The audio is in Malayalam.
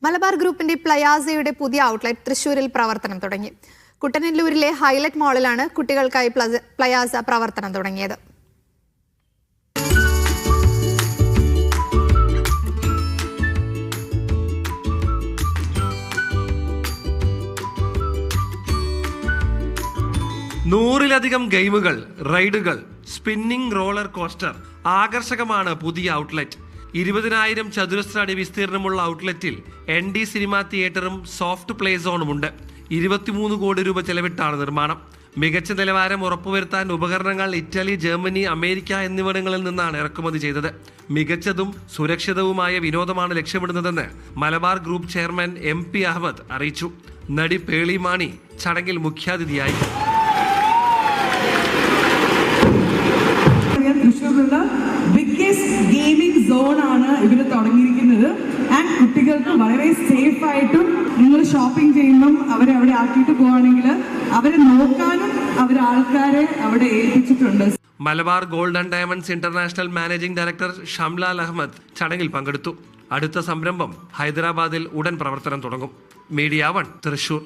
മലബാർ ഗ്രൂപ്പിന്റെ പ്ലയാസയുടെ പുതിയ ഔട്ട്ലെറ്റ് തൃശൂരിൽ പ്രവർത്തനം തുടങ്ങി. കുട്ടനെല്ലൂരിലെ ഹൈലൈറ്റ് മാളിലാണ് കുട്ടികൾക്കായി പ്ലയാസ പ്രവർത്തനം തുടങ്ങിയത്. നൂറിലധികം ഗെയിമുകൾ, റൈഡുകൾ, സ്പിന്നിംഗ് റോളർ കോസ്റ്റർ. ആകർഷകമാണ് പുതിയ ഔട്ട്ലെറ്റ്. 20,000 ചതുരശ്ര അടി വിസ്തീർണമുള്ള ഔട്ട്ലെറ്റിൽ ND സിനിമാ തിയേറ്ററും സോഫ്റ്റ് പ്ലേ സോണുമുണ്ട്. 23 കോടി രൂപ ചെലവിട്ടാണ് നിർമ്മാണം. മികച്ച നിലവാരം ഉറപ്പുവരുത്താൻ ഉപകരണങ്ങൾ ഇറ്റലി, ജർമ്മനി, അമേരിക്ക എന്നിവിടങ്ങളിൽ നിന്നാണ് ഇറക്കുമതി ചെയ്തത്. മികച്ചതും സുരക്ഷിതവുമായ വിനോദമാണ് ലക്ഷ്യമിടുന്നതെന്ന് Malabar group chairman MP Ahmed അറിയിച്ചു. നടി പേളി മാണി ചടങ്ങിൽ മുഖ്യാതിഥിയായി. തൃശ്ശൂരിലുള്ള ബിഗ്ഗസ്റ്റ് ഗെയിമിംഗ് സോൺ ആണ് ഇവർ തുടങ്ങിയിരിക്കുന്നത്. ആൻഡ് കുട്ടികൾക്ക് വളരെ സേഫ് ആയിട്ടും നിങ്ങൾ ഷോപ്പിംഗ് ചെയ്യുമ്പം അവരെ അവിടെ ആക്കിയിട്ട് പോവുകയാണെങ്കിൽ അവരെ നോക്കാനും ആൾക്കാരെ അവിടെ ഏൽപ്പിച്ചിട്ടുണ്ട്. Malabar gold and diamonds international managing director Shamlal Ahmed ചടങ്ങിൽ പങ്കെടുത്തു. അടുത്ത സംരംഭം ഹൈദരാബാദിൽ ഉടൻ പ്രവർത്തനം തുടങ്ങും. മീഡിയ 1 തൃശൂർ.